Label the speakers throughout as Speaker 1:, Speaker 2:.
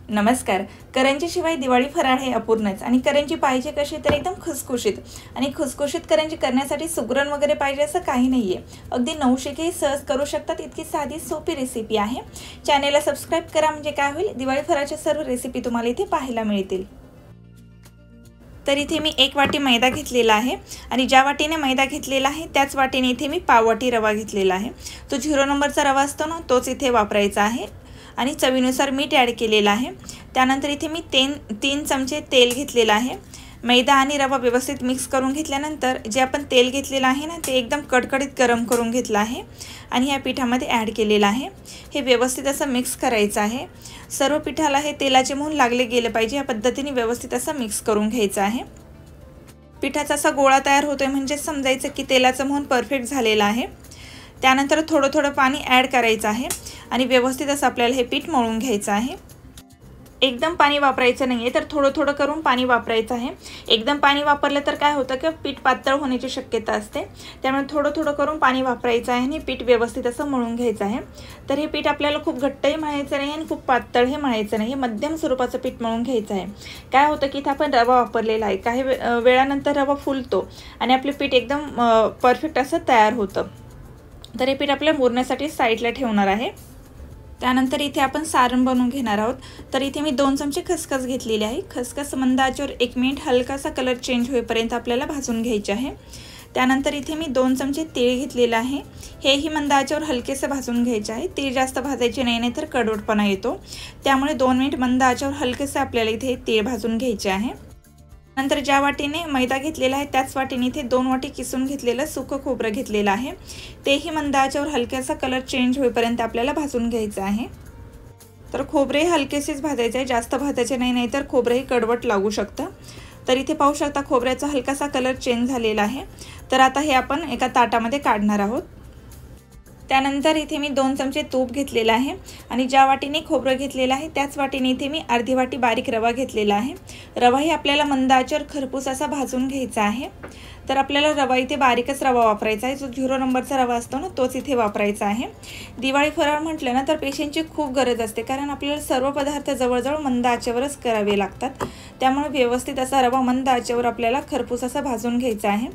Speaker 1: नमस्कार। करंजीशिवाय दिवाळी फराळ हे अपूर्णच आणि करंजी पाहिजे कशी तर एकदम खुसखुशीत आणि खुसखुशीत करंजी करण्यासाठी सुगरण वगैरे पाहिजे असं काही नाहीये। अगदी नवशिकेही सहज करू शकतात इतकी साधी सोपी रेसिपी आहे। चॅनेलला सबस्क्राइब करा म्हणजे काय होईल दिवाळी फराळाच्या सर्व रेसिपी तुम्हाला इथे पाहायला मिळतील। तर इथे मी 1 वाटी मैदा घेतलेला आहे आणि ज्या वाटीने मैदा घेतलेला आहे त्याच वाटीने इथे मी पाव वाटी रवा घेतलेला आहे। तो 0 नंबरचा रवा असतो ना तोच इथे वापरायचा आहे आणि चवीनुसार मीठ ॲड केलेलं आहे। त्यानंतर इथे मी 3 चमचे तेल घेतलेलं आहे। मैदा आणि रवा व्यवस्थित मिक्स करून घेतल्यानंतर जे आपण तेल घेतलेलं आहे ना ते एकदम कडकडीत गरम करून घेतलं आहे आणि या पिठामध्ये ॲड केलेलं आहे। हे व्यवस्थित असं मिक्स करायचं आहे। सर्व पिठाला हे तेलाचे मोहन लागले गेले पाहिजे या पद्धतीने व्यवस्थित असं मिक्स करून घ्यायचं आहे। पिठाचा असा गोळा तयार होतोय म्हणजे समजायचं की तेलाचं मोहन परफेक्ट झालेलं आहे। त्यानंतर थोडं पाणी ॲड करायचं आहे आणि व्यवस्थित असं आपल्याला हे पीठ मळून घ्यायचं आहे। एकदम पाणी वापरायचं नाहीये तर थोडं करून पाणी वापरायचं आहे। एकदम पाणी वापरलं तर काय होतं की पीठ पातळ होण्याची शक्यता असते, त्यामुळे थोडं करून पाणी वापरायचं आहे आणि पीठ व्यवस्थित असं मळून घ्यायचं आहे। तर हे पीठ आपल्याला खूप घट्टही मळायचं नाही आणि खूप पातळही मळायचं नाही, मध्यम स्वरूपाचं पीठ मळून घ्यायचं आहे। काय होतं की इथे आपण रवा वापरलेला आहे, काही वेळानंतर रवा फुलतो आणि आपले पीठ एकदम परफेक्ट असं तयार होतं। तर हे पीठ आपल्याला मुरण्यासाठी साईडला ठेवणार आहे। त्यानंतर इथे आपण सारण बनवून घेणार आहोत। तर इथे मी 2 चमचे खसखस घेतलेली आहे। खसखस मंद आचेवर 1 मिनिट हलकासा कलर चेंज होईपर्यंत आपल्याला भाजून घ्यायचे आहे। त्यानंतर इथे मी 2 चमचे तीळ घेतलेले आहे। हेही मंद आचेवर हलकेसे भाजून घ्यायचे आहे। तीळ जास्त भाजायचे नाही तर कडवटपणा येतो, त्यामुळे 2 मिनिट मंद आचेवर हलकेसे आपल्याला इथे तीळ भाजून घ्यायचे आहे। नंतर ज्या वाटीने मैदा घेतलेला आहे त्याच वाटीने इथे 2 वाटी किसून घेतलेलं सुकं खोबरं घेतलेलं आहे। तेही मंद आचेवर हलकासा कलर चेंज होईपर्यंत आपल्याला भाजून घ्यायचं आहे। तर खोबरे हलकेसेच भाजायचे आहे, जास्त भाजायचे नाही तर खोबरेही कडवट लागू शकतं। तर इथे पाहू शकता खोबऱ्याचा हलकासा कलर चेंज झालेला आहे। तर आता हे आपण एका ताटामध्ये काढणार आहोत। त्यानंतर इथे मी 2 चमचे तूप घेतलेलं आहे आणि ज्या वाटीने खोबरं घेतलेलं आहे त्याच वाटीने इथे मी अर्धी वाटी बारीक रवा घेतलेला आहे। रवाही आपल्याला मंद आचेवर खरपूस असा भाजून घ्यायचा आहे। तर आपल्याला रवा इथे बारीकच रवा वापरायचा आहे, जो 0 नंबरचा रवा असतो ना तोच इथे वापरायचा आहे। दिवाळी फराळ म्हटलं ना तर पेशंटची खूप गरज असते, कारण आपल्याला सर्व पदार्थ जवळजवळ मंद आचेवरच करावे लागतात, त्यामुळे व्यवस्थित असा रवा मंद आचेवर आपल्याला खरपूस असा भाजून घ्यायचा आहे।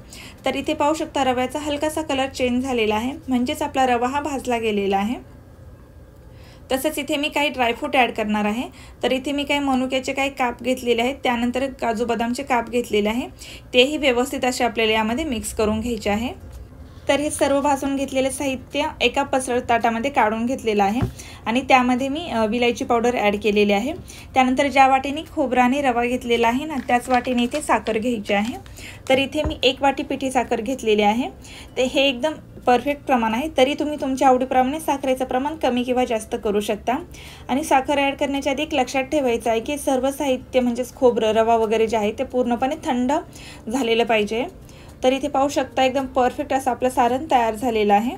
Speaker 1: तर इथे पाहू शकता रव्याचा हलकासा कलर चेंज झालेला आहे, म्हणजेच आपला रवा हा भाजला गेलेला आहे। तसंच इथे मी काही ड्रायफ्रूट ॲड करणार आहे। तर इथे मी काही मनुक्याचे काही काप घेतलेले आहेत, त्यानंतर काजू बदामचे काप घेतलेले आहे, तेही व्यवस्थित असे आपल्याला यामध्ये मिक्स करून घ्यायचे आहे। तर हे सर्व भाजून घेतलेले साहित्य एका पसरट ताटामध्ये काढून घेतलेलं आहे आणि त्यामध्ये मी विलायची पावडर ॲड केलेली आहे। त्यानंतर ज्या वाटीने खोबरा आणि रवा घेतलेला आहे ना त्याच वाटीने इथे साखर घ्यायची आहे। तर इथे मी 1 वाटी पिठी साखर घेतलेली आहे। ते हे एकदम परफेक्ट प्रमाण आहे, तरी तुम्ही तुमच्या आवडीप्रमाणे साखरेचं प्रमाण कमी किंवा जास्त करू शकता। आणि साखर ॲड करण्याच्या आधी एक लक्षात ठेवायचं आहे की सर्व साहित्य म्हणजेच खोबरं रवा वगैरे जे आहे ते पूर्णपणे थंड झालेलं पाहिजे। तर इथे पाहू शकता एकदम परफेक्ट असं आपलं सारण तयार झालेलं आहे।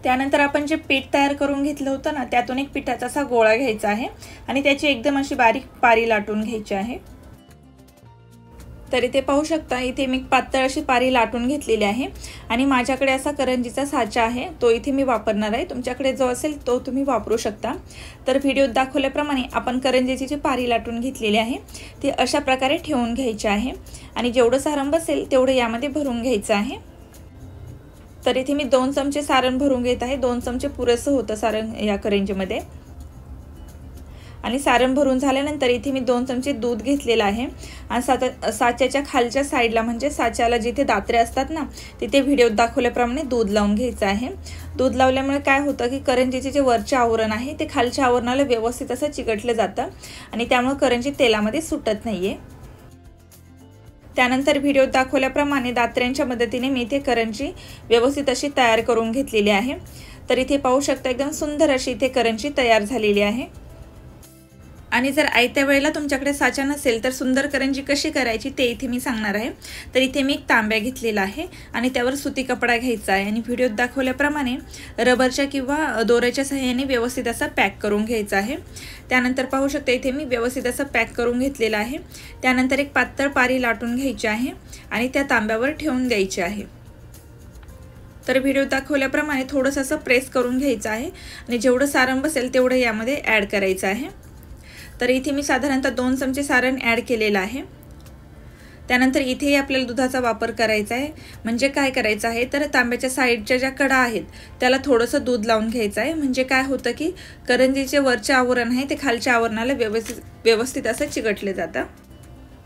Speaker 1: त्यानंतर आपण जे पीठ तयार करून घेतलं होतं ना त्यातून एक पिठाचा असा गोळा घ्यायचा आहे आणि त्याची एकदम अशी बारीक पारी लाटून घ्यायची आहे। तर इथे पाहू शकता इथे मी पातळ अशी पारी लाटून घेतलेली आहे आणि माझ्याकडे असा करंजीचा साचा आहे तो इथे मी वापरणार आहे। तुमच्याकडे जो असेल तो तुम्ही वापरू शकता। तर व्हिडिओत दाखवल्याप्रमाणे आपण करंजीची जी पारी लाटून घेतलेली आहे ती अशा प्रकारे ठेवून घ्यायची आहे आणि जेवढं सारण बसेल तेवढं यामध्ये भरून घ्यायचं आहे। तर इथे मी 2 चमचे सारण भरून घेत आहे। 2 चमचे पुरेसं होतं सारण या करंजीमध्ये। आणि सारण भरून झाल्यानंतर इथे मी 2 चमचे दूध घेतलेलं आहे आणि साच्याच्या खालच्या साईडला म्हणजे साच्याला जिथे दात्रे असतात ना तिथे व्हिडिओत दाखवल्याप्रमाणे दूध लावून घ्यायचं आहे। दूध लावल्यामुळे काय होतं की करंजीचे जे वरचे आवरण आहे ते खालच्या आवरणाला व्यवस्थित असं चिकटलं जातं आणि त्यामुळे करंजी तेलामध्ये सुटत नाहीये। त्यानंतर व्हिडिओत दाखवल्याप्रमाणे दात्र्यांच्या मदतीने मी इथे करंजी व्यवस्थित अशी तयार करून घेतलेली आहे। तर इथे पाहू शकता एकदम सुंदर अशी इथे करंजी तयार झालेली आहे। आणि जर आयत्या वेळेला तुमच्याकडे साचा नसेल तर सुंदर करंजी कशी करायची ते इथे मी सांगणार आहे। तर इथे मी एक तांब्या घेतलेला आहे आणि त्यावर सुती कपडा घ्यायचा आहे आणि व्हिडिओत दाखवल्याप्रमाणे रबरच्या किंवा दोऱ्याच्या सहाय्याने व्यवस्थित असं पॅक करून घ्यायचं आहे। त्यानंतर पाहू शकता इथे मी व्यवस्थित असं पॅक करून घेतलेलं आहे। त्यानंतर एक पातळ पारी लाटून घ्यायची आहे आणि त्या तांब्यावर ठेवून द्यायची आहे। तर व्हिडिओ दाखवल्याप्रमाणे थोडंसं असं प्रेस करून घ्यायचं आहे आणि जेवढं सारण बसेल तेवढं यामध्ये ॲड करायचं आहे। तर इथे मी साधारणतः 2 चमचे सारण ॲड केलेलं आहे। त्यानंतर इथे आपल्याला दुधाचा वापर करायचा आहे। म्हणजे काय करायचं आहे तर तांब्याच्या साईडच्या ज्या कडा आहेत त्याला थोडंसं दूध लावून घ्यायचं आहे। म्हणजे काय होतं की करंजीचे वरचे आवरण आहे ते खालच्या आवरणाला व्यवस्थित असं चिकटले जातं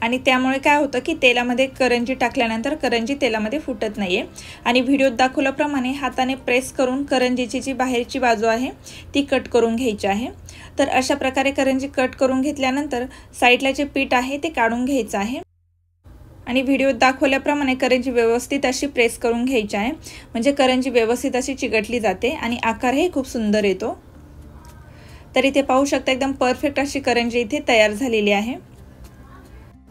Speaker 1: आणि त्यामुळे काय होतं की तेलामध्ये करंजी टाकल्यानंतर करंजी तेलामध्ये फुटत नाहीये। आणि व्हिडिओत दाखवल्याप्रमाणे हाताने प्रेस करून करंजीची जी बाहेरची बाजू आहे ती कट करून घ्यायची आहे। तर अशा प्रकारे करंजी कट करून घेतल्यानंतर साईडला जे पीठ आहे ते काढून घ्यायचं आहे आणि व्हिडिओत दाखवल्याप्रमाणे करंजी व्यवस्थित अशी प्रेस करून घ्यायची आहे। म्हणजे करंजी व्यवस्थित अशी चिकटली जाते आणि आकारही खूप सुंदर येतो। तर इथे पाहू शकता एकदम परफेक्ट अशी करंजी इथे तयार झालेली आहे।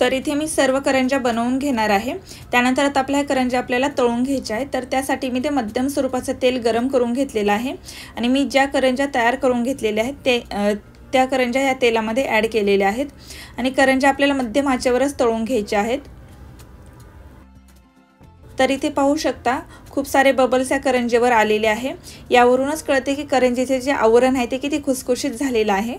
Speaker 1: तर इथे मी सर्व करंज्या बनवून घेणार आहे। त्यानंतर आता आपल्या करंज्या आपल्याला तळून घ्यायच्या आहेत। तर त्यासाठी मी ते मध्यम स्वरूपाचं तेल गरम करून घेतलेलं आहे आणि मी ज्या करंज्या तयार करून घेतलेल्या आहेत त्या करंज्या या तेलामध्ये ॲड केलेल्या आहेत आणि करंज्या आपल्याला मध्यम आचेवरच तळून घ्यायच्या आहेत। तर इथे पाहू शकता खूप सारे बबल्स या करंजीवर आलेले आहे। यावरूनच कळते की करंजीचे जे आवरण आहे ते किती खुसखुशीत झालेलं आहे।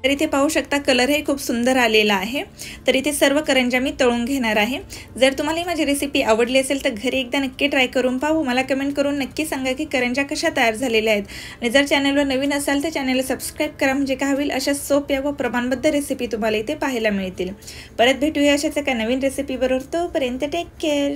Speaker 1: तर इथे पाहू शकता कलर हे खूप सुंदर आलेला आहे। तर इथे सर्व करंज्या मी तळून घेणार आहे। जर तुम्हाला ही माझी रेसिपी आवडली असेल तर घरी एकदा नक्की ट्राय करून पाहू। मला कमेंट करून नक्की सांगा की करंज्या कशा तयार झालेल्या आहेत आणि जर चॅनलवर नवीन असाल तर चॅनलला सबस्क्राइब करा म्हणजे काय होईल अशा सोप्या व प्रमाणबद्ध रेसिपी तुम्हाला इथे पाहायला मिळतील। परत भेटूया अशाच एका नवीन रेसिपी बरोबर। तोपर्यंत टेक केअर।